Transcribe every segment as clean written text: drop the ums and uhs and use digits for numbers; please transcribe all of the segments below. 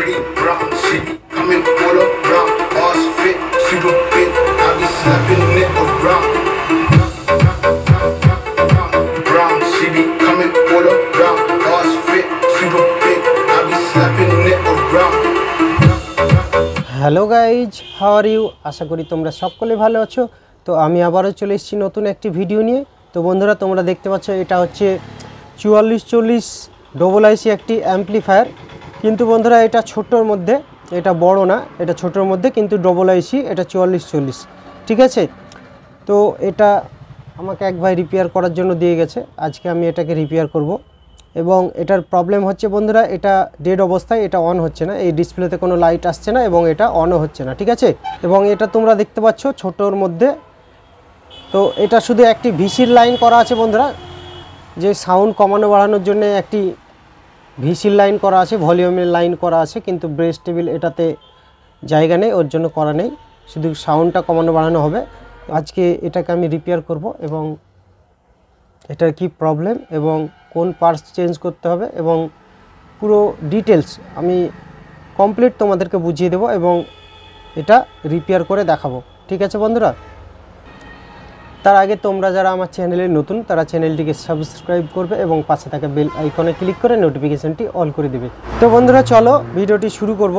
pretty brown city, coming all around, ass fit, super fit, I be slapping it around. Brown city, coming all around, ass fit, super fit, I be slapping it around. Hello guys, how are you? আশা করি তোমরা সকলে ভালো আছো। তো আমি আবারও চলে এসেছি নতুন একটি ভিডিও নিয়ে। তো বন্ধুরা, তোমরা দেখতে পাচ্ছ এটা হচ্ছে 4440 ডবল আইসি একটি অ্যাম্পলিফায়ার। কিন্তু বন্ধুরা, এটা ছোটোর মধ্যে, এটা বড় না, এটা ছোটোর মধ্যে, কিন্তু ডবল আইসি, এটা 4440, ঠিক আছে। তো এটা আমাকে এক ভাই রিপেয়ার করার জন্য দিয়ে গেছে। আজকে আমি এটাকে রিপেয়ার করব। এবং এটার প্রবলেম হচ্ছে বন্ধুরা, এটা ডেড অবস্থায়, এটা অন হচ্ছে না, এই ডিসপ্লেতে কোনো লাইট আসছে না এবং এটা অনও হচ্ছে না, ঠিক আছে। এবং এটা তোমরা দেখতে পাচ্ছ ছোটোর মধ্যে। তো এটা শুধু একটি ভিসির লাইন করা আছে বন্ধুরা, যে সাউন্ড কমানো বাড়ানোর জন্য একটি ভিসির লাইন করা আছে, ভলিউমের লাইন করা আছে, কিন্তু ব্রেস টেবিল এটাতে জায়গা নেই, ওর জন্য করা নেই, শুধু সাউন্ডটা কমানো বাড়ানো হবে। আজকে এটাকে আমি রিপেয়ার করব এবং এটার কি প্রবলেম এবং কোন পার্টস চেঞ্জ করতে হবে এবং পুরো ডিটেলস আমি কমপ্লিট তোমাদেরকে বুঝিয়ে দেব এবং এটা রিপেয়ার করে দেখাবো, ঠিক আছে বন্ধুরা। তার আগে তোমরা যারা আমার চ্যানেলে নতুন, তারা চ্যানেলটিকে সাবস্ক্রাইব করবে এবং পাশে থাকা বেল আইকনে ক্লিক করে নোটিফিকেশানটি অল করে দেবে। তো বন্ধুরা, চলো ভিডিওটি শুরু করব।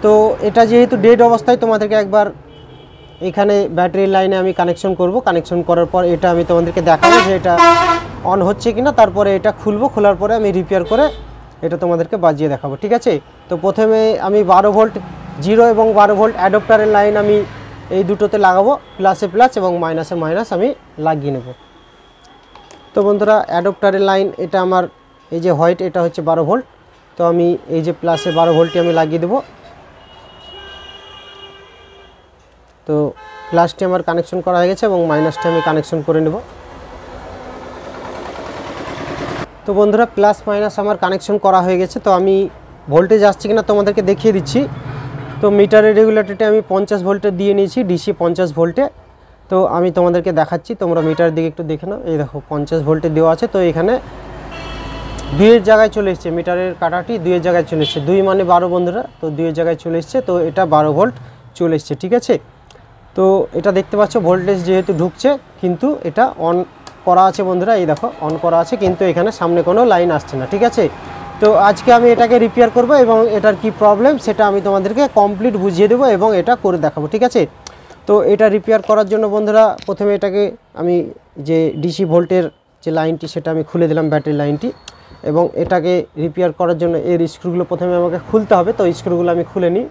তো এটা যেহেতু ডেড অবস্থায়, তোমাদেরকে একবার এখানে ব্যাটারি লাইনে আমি কানেকশন করব। কানেকশন করার পর এটা আমি তোমাদেরকে দেখাবো যে এটা অন হচ্ছে কিনা। তারপরে এটা খুলবো, খোলার পরে আমি রিপেয়ার করে এটা তোমাদেরকে বাজিয়ে দেখাবো, ঠিক আছে। তো প্রথমে আমি 12 ভোল্ট জিরো এবং 12 ভোল্ট অ্যাডাপ্টারের লাইন আমি এই দুটোতে লাগাবো, প্লাসে প্লাস এবং মাইনাসে মাইনাস আমি লাগিয়ে নেব। তো বন্ধুরা, অ্যাডাপ্টারের লাইন এটা আমার এই যে হোয়াইট, এটা হচ্ছে 12 ভোল্ট। তো আমি এই যে প্লাসে 12 ভোল্টটি আমি লাগিয়ে দেবো। তো প্লাসটি আমার কানেকশন করা হয়ে গেছে এবং মাইনাসটি আমি কানেকশন করে নেব। তো বন্ধুরা, প্লাস মাইনাস আমার কানেকশন করা হয়ে গেছে। তো আমি ভোল্টেজ আসছে কিনা তোমাদেরকে দেখিয়ে দিচ্ছি। তো মিটারের রেগুলেটরটা আমি 50 ভোল্টে দিয়ে নিয়েছি, ডিসি 50 ভোল্টে। তো আমি তোমাদেরকে দেখাচ্ছি, তোমরা মিটার দিকে একটু দেখে নাও। এই দেখো 50 ভোল্টে দেওয়া আছে। তো এখানে 2-এর জায়গায় চলে এসছে, মিটারের কাটাটি 2-এর জায়গায় চলে এসছে। 2 মানে 12 বন্ধুরা, তো 2-এর জায়গায় চলে এসছে। তো এটা 12 ভোল্ট চলে এসছে, ঠিক আছে। তো এটা দেখতে পাচ্ছ ভোল্টেজ যেহেতু ঢুকছে, কিন্তু এটা অন করা আছে বন্ধুরা, এই দেখো অন করা আছে, কিন্তু এখানে সামনে কোনো লাইন আসছে না, ঠিক আছে। তো আজকে আমি এটাকে রিপেয়ার করব এবং এটার কি প্রবলেম সেটা আমি তোমাদেরকে কমপ্লিট বুঝিয়ে দেবো এবং এটা করে দেখাবো, ঠিক আছে। তো এটা রিপেয়ার করার জন্য বন্ধুরা, প্রথমে এটাকে আমি যে ডিসি ভোল্টের যে লাইনটি সেটা আমি খুলে দিলাম, ব্যাটারি লাইনটি। এবং এটাকে রিপেয়ার করার জন্য এর স্ক্রুগুলো প্রথমে আমাকে খুলতে হবে। তো স্ক্রুগুলো আমি খুলে নিই।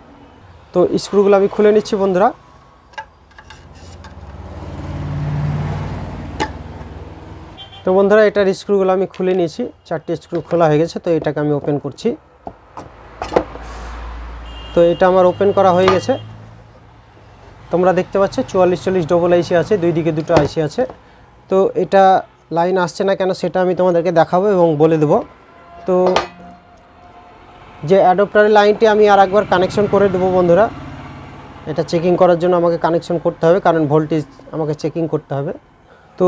তো স্ক্রুগুলো আমি খুলে নিচ্ছি বন্ধুরা। তো বন্ধুরা, এটার স্ক্রুগুলো আমি খুলে নিয়েছি, 4টি স্ক্রু খোলা হয়ে গেছে। তো এটাকে আমি ওপেন করছি। তো এটা আমার ওপেন করা হয়ে গেছে। তোমরা দেখতে পাচ্ছ 4440 ডবল আইসি আছে, দুই দিকে দুটো আইসি আছে। তো এটা লাইন আসছে না কেন সেটা আমি তোমাদেরকে দেখাবো এবং বলে দেবো। তো যে অ্যাডাপ্টারের লাইনটি আমি আর একবার কানেকশন করে দেবো বন্ধুরা। এটা চেকিং করার জন্য আমাকে কানেকশন করতে হবে, কারণ ভোল্টেজ আমাকে চেকিং করতে হবে। তো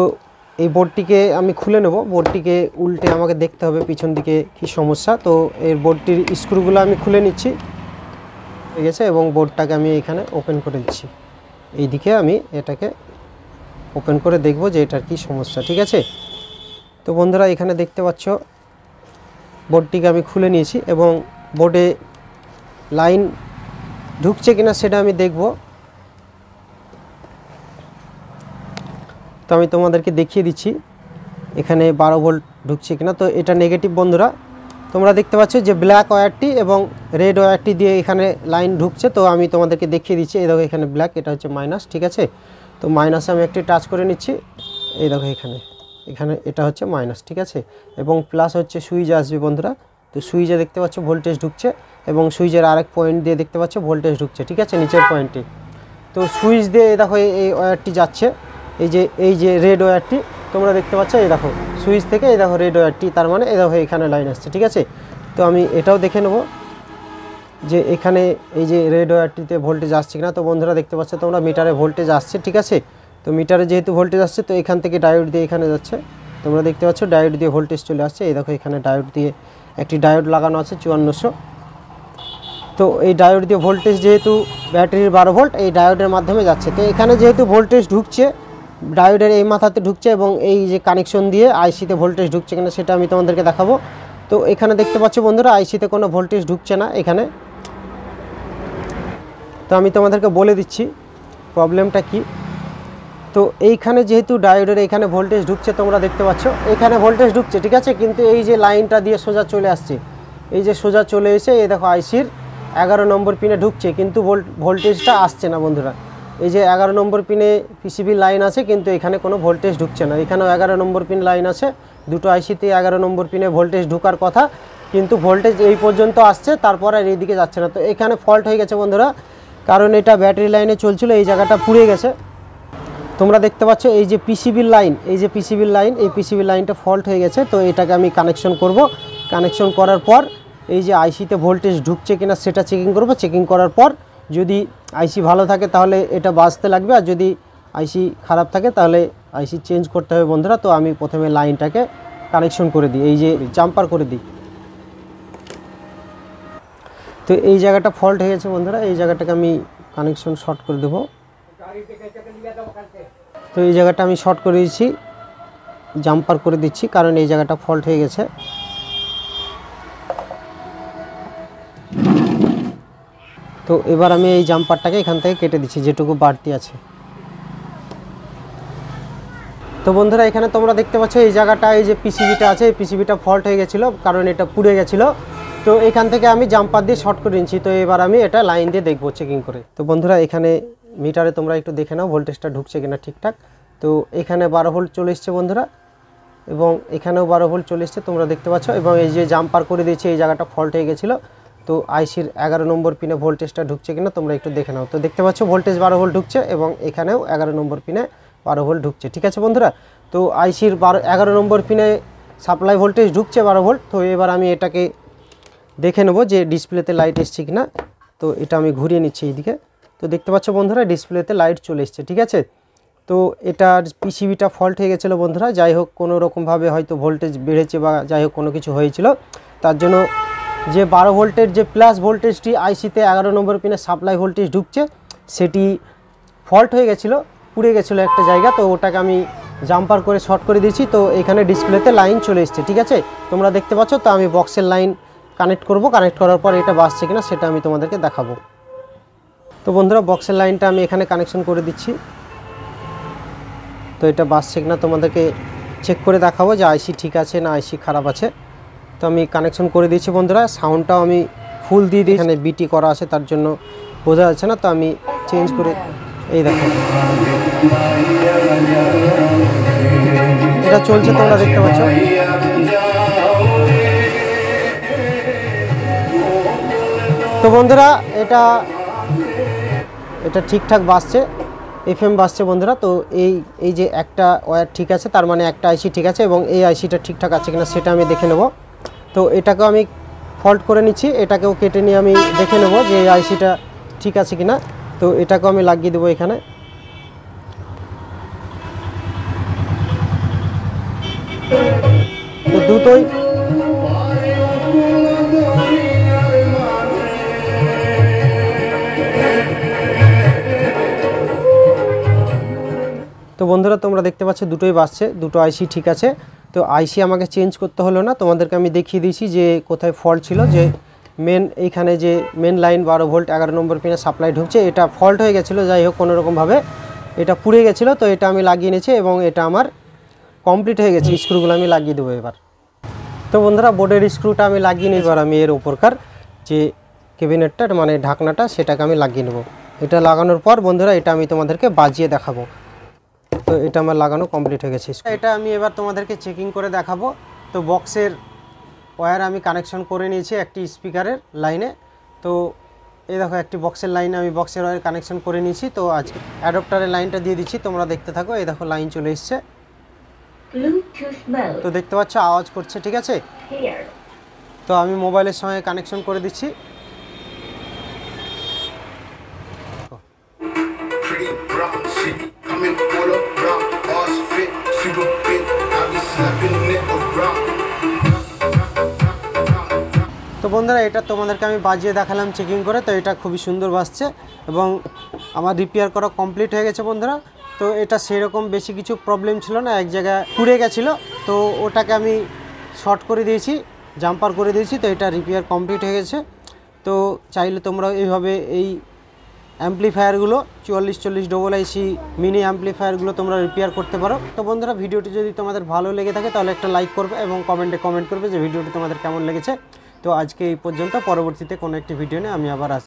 এই বোর্ডটিকে আমি খুলে নেব। বোর্ডটিকে উল্টে আমাকে দেখতে হবে পিছন দিকে কি সমস্যা। তো এর বোর্ডটির স্ক্রুগুলো আমি খুলে নিচ্ছি, ঠিক আছে। এবং বোর্ডটাকে আমি এখানে ওপেন করে দিচ্ছি। এই দিকে আমি এটাকে ওপেন করে দেখব যে এটার কি সমস্যা, ঠিক আছে। তো বন্ধুরা, এখানে দেখতে পাচ্ছ বোর্ডটিকে আমি খুলে নিয়েছি এবং বোর্ডে লাইন ঢুকছে কিনা সেটা আমি দেখব। তো আমি তোমাদেরকে দেখিয়ে দিচ্ছি এখানে 12 ভোল্ট ঢুকছে কিনা। তো এটা নেগেটিভ বন্ধুরা, তোমরা দেখতে পাচ্ছ যে ব্ল্যাক ওয়্যারটি এবং রেড ওয়্যারটি দিয়ে এখানে লাইন ঢুকছে। তো আমি তোমাদেরকে দেখিয়ে দিচ্ছি, এই দেখো এখানে ব্ল্যাক, এটা হচ্ছে মাইনাস, ঠিক আছে। তো মাইনাসে আমি একটি টাচ করে নিচ্ছি, এই দেখো এখানে এটা হচ্ছে মাইনাস, ঠিক আছে। এবং প্লাস হচ্ছে সুইচ আসবে বন্ধুরা। তো সুইচে দেখতে পাচ্ছ ভোল্টেজ ঢুকছে এবং সুইচের আরেক পয়েন্ট দিয়ে দেখতে পাচ্ছ ভোল্টেজ ঢুকছে, ঠিক আছে, নিচের পয়েন্টে। তো সুইচ দিয়ে দেখো এই ওয়্যারটি যাচ্ছে, এই যে রেড ওয়্যারটি তোমরা দেখতে পাচ্ছ, এই দেখো সুইচ থেকে এই দেখো রেড ওয়্যারটি, তার মানে এই দেখো এখানে লাইন আসছে, ঠিক আছে। তো আমি এটাও দেখে নেব যে এখানে এই যে রেড ওয়্যারটিতে ভোল্টেজ আসছে কিনা। তো বন্ধুরা দেখতে পাচ্ছ তোমরা মিটারে ভোল্টেজ আসছে, ঠিক আছে। তো মিটারে যেহেতু ভোল্টেজ আসছে, তো এখান থেকে ডায়োড দিয়ে এখানে যাচ্ছে। তোমরা দেখতে পাচ্ছ ডায়োড দিয়ে ভোল্টেজ চলে আসছে। এই দেখো এখানে ডায়োড দিয়ে একটি ডায়োড লাগানো আছে 5400। তো এই ডায়োড দিয়ে ভোল্টেজ যেহেতু ব্যাটারির 12 ভোল্ট এই ডায়োডের মাধ্যমে যাচ্ছে। তো এখানে যেহেতু ভোল্টেজ ঢুকছে ডায়োডের এই মাথাতে ঢুকছে এবং এই যে কানেকশন দিয়ে আইসিতে ভোল্টেজ ঢুকছে কিনা সেটা আমি তোমাদেরকে দেখাবো। তো এখানে দেখতে পাচ্ছ বন্ধুরা আইসিতে কোনো ভোল্টেজ ঢুকছে না এখানে। তো আমি তোমাদেরকে বলে দিচ্ছি প্রবলেমটা কি। তো এইখানে যেহেতু ডায়োডের এখানে ভোল্টেজ ঢুকছে তোমরা দেখতে পাচ্ছ এখানে ভোল্টেজ ঢুকছে ঠিক আছে, কিন্তু এই যে লাইনটা দিয়ে সোজা চলে আসছে, এই যে সোজা চলে এসে এই দেখো আইসির 11 নম্বর পিনে ঢুকছে কিন্তু ভোল্টেজটা আসছে না বন্ধুরা। এই যে 11 নম্বর পিনে পিসিবি লাইন আছে কিন্তু এখানে কোনো ভোল্টেজ ঢুকছে না। এখানেও 11 নম্বর পিন লাইন আছে, দুটো আইসিতে 11 নম্বর পিনে ভোল্টেজ ঢুকার কথা কিন্তু ভোল্টেজ এই পর্যন্ত আসছে তারপর আর এইদিকে যাচ্ছে না। তো এখানে ফল্ট হয়ে গেছে বন্ধুরা, কারণ এটা ব্যাটারি লাইনে চলছিল, এই জায়গাটা পুড়ে গেছে। তোমরা দেখতে পাচ্ছ এই যে পিসিবির লাইন, এই যে পিসিবির লাইন, এই পিসিবির লাইনটা ফল্ট হয়ে গেছে। তো এটাকে আমি কানেকশন করব, কানেকশন করার পর এই যে আইসিতে ভোল্টেজ ঢুকছে কিনা সেটা চেকিং করব। চেকিং করার পর যদি আইসি ভালো থাকে তাহলে এটা বাজতে লাগবে, আর যদি আইসি খারাপ থাকে তাহলে আইসি চেঞ্জ করতে হবে বন্ধুরা। তো আমি প্রথমে লাইনটাকে কানেকশন করে দিই, এই যে জাম্পার করে দিই। তো এই জায়গাটা ফল্ট হয়ে গেছে বন্ধুরা, এই জায়গাটাকে আমি কানেকশন শর্ট করে দেবো। তো এই জায়গাটা আমি শর্ট করে দিচ্ছি, জাম্পার করে দিচ্ছি, কারণ এই জায়গাটা ফল্ট হয়ে গেছে। তো এবার আমি এই জাম্পারটাকে এখান থেকে কেটে দিচ্ছি যেটুকু বাড়তি আছে। তো বন্ধুরা এখানে তোমরা দেখতে পাচ্ছ এই জায়গাটা এই যে পিসিবিটা আছে এই পিসিবিটা ফল্ট হয়ে গেছিলো কারণ এটা পুড়ে গেছিলো। তো এখান থেকে আমি জাম্পার দিয়ে শর্ট করে নিচ্ছি। তো এবার আমি এটা লাইন দিয়ে দেখবো চেকিং করে। তো বন্ধুরা এখানে মিটারে তোমরা একটু দেখে নাও ভোল্টেজটা ঢুকছে কিনা ঠিকঠাক। তো এখানে 12 ভোল্ট চলে এসছে বন্ধুরা এবং এখানেও 12 ভোল্ট চলে এসছে তোমরা দেখতে পাচ্ছ। এবং এই যে জাম্পার করে দিয়েছি এই জায়গাটা ফল্ট হয়ে গেছিলো। তো আইসির 11 নম্বর পিনে ভোল্টেজটা ঢুকছে কিনা তোমরা একটু দেখে নাও। তো দেখতে পাচ্ছ ভোল্টেজ 12 ভোল্ট ঢুকছে এবং এখানেও 11 নম্বর পিনে 12 ভোল্ট ঢুকছে, ঠিক আছে বন্ধুরা। তো আইসির 11 নম্বর পিনে সাপ্লাই ভোল্টেজ ঢুকছে 12 ভোল্ট। তো এবার আমি এটাকে দেখে নেব যে ডিসপ্লেতে লাইট এসছে কিনা। তো এটা আমি ঘুরিয়ে নিচ্ছি এইদিকে। তো দেখতে পাচ্ছ বন্ধুরা ডিসপ্লেতে লাইট চলে এসছে, ঠিক আছে। তো এটার পিসিবিটা ফল্ট হয়ে গেছিলো বন্ধুরা, যাই হোক কোনো রকমভাবে হয়তো ভোল্টেজ বেড়েছে বা যাই হোক কোনো কিছু হয়েছিল, তার জন্য যে 12 ভোল্টের যে প্লাস ভোল্টেজটি আইসিতে 11 নম্বর পিনে সাপ্লাই ভোল্টেজ ঢুকছে সেটি ফল্ট হয়ে গেছিলো, পুড়ে গেছিলো একটা জায়গা। তো ওটাকে আমি জাম্পার করে শর্ট করে দিয়েছি। তো এখানে ডিসপ্লেতে লাইন চলে এসছে, ঠিক আছে তোমরা দেখতে পাচ্ছ। তো আমি বক্সের লাইন কানেক্ট করব, কানেক্ট করার পর এটা বাজছে কিনা সেটা আমি তোমাদেরকে দেখাবো। তো বন্ধুরা বক্সের লাইনটা আমি এখানে কানেকশন করে দিচ্ছি। তো এটা বাজছে কিনা তোমাদেরকে চেক করে দেখাবো যে আইসি ঠিক আছে না আইসি খারাপ আছে। তো আমি কানেকশন করে দিয়েছি বন্ধুরা, সাউন্ডটাও আমি ফুল দিয়ে দিই, এখানে বিটি করা আছে তার জন্য বোঝা যাচ্ছে না। তো আমি চেঞ্জ করে এই দেখো এটা চলছে তোমরা দেখতে পাচ্ছ। তো বন্ধুরা এটা ঠিকঠাক বাজছে, এফএম বাজছে বন্ধুরা। তো এই যে একটা ওয়্যার ঠিক আছে, তার মানে একটা আইসি ঠিক আছে এবং এই আইসিটা ঠিকঠাক আছে কিনা সেটা আমি দেখে নেব। তো এটাকেও আমি ফল্ট করে নিচ্ছি, এটাকেও কেটে নিয়ে আমি দেখে নেব যে এই আইসিটা ঠিক আছে কিনা। তো এটাকেও আমি লাগিয়ে দেবো এখানে। তো দুটোই তো বন্ধুরা তোমরা দেখতে পাচ্ছ দুটোই বাজছে, দুটো আইসি ঠিক আছে। তো আইসি আমাকে চেঞ্জ করতে হলো না, তোমাদেরকে আমি দেখিয়ে দিয়েছি যে কোথায় ফল্ট ছিল। যে এইখানে যে মেন লাইন 12 ভোল্ট 11 নম্বর পিনে সাপ্লাই ঢুকছে এটা ফল্ট হয়ে গেছিলো, যাই হোক কোনোরকমভাবে এটা পুড়ে গেছিলো। তো এটা আমি লাগিয়ে নিয়েছি এবং এটা আমার কমপ্লিট হয়ে গেছে। স্ক্রুগুলো আমি লাগিয়ে দেবো এবার। তো বন্ধুরা বোর্ডের স্ক্রুটা আমি লাগিয়ে নিই। এবার আমি এর ওপরকার যে ক্যাবিনেটটা মানে ঢাকনাটা সেটাকে আমি লাগিয়ে নেব। এটা লাগানোর পর বন্ধুরা এটা আমি তোমাদেরকে বাজিয়ে দেখাবো। তো এটা আমার লাগানো কমপ্লিট হয়ে গেছে। এটা আমি এবার তোমাদেরকে চেকিং করে দেখাবো। তো বক্সের ওয়্যার আমি কানেকশন করে নিয়েছি একটি স্পিকারের লাইনে। তো এই দেখো একটি বক্সের লাইনে আমি বক্সের ওয়্যার কানেকশন করে নিয়েছি। তো আজকে অ্যাডাপ্টারের লাইনটা দিয়ে দিচ্ছি, তোমরা দেখতে থাকো। এই দেখো লাইন চলে এসছে, তো দেখতে পাচ্ছ আওয়াজ করছে, ঠিক আছে। তো আমি মোবাইলের সঙ্গে কানেকশন করে দিচ্ছি। তো তো বন্ধুরা এটা তোমাদেরকে আমি বাজিয়ে দেখালাম চেকিং করে, তো এটা খুবই সুন্দর বাজছে এবং আমার রিপেয়ার করা কমপ্লিট হয়ে গেছে বন্ধুরা। তো এটা সেরকম বেশি কিছু প্রবলেম ছিল না, এক জায়গায় পুড়ে গেছিলো, তো ওটাকে আমি শর্ট করে দিয়েছি, জাম্পার করে দিয়েছি, তো এটা রিপেয়ার কমপ্লিট হয়ে গেছে। তো চাইলে তোমরা এইভাবে এই অ্যাম্প্লিফায়ারগুলো 4440 ডবল আইসি মিনি অ্যাম্প্লিফায়ারগুলো তোমরা রিপেয়ার করতে পারো। তো বন্ধুরা ভিডিওটি যদি তোমাদের ভালো লেগে থাকে তাহলে একটা লাইক করবে এবং কমেন্টে কমেন্ট করবে যে ভিডিওটি তোমাদের কেমন লেগেছে। তো আজকে এই পর্যন্ত, পরবর্তীতে কোনো একটি ভিডিও নিয়ে আমি আবার আসছি।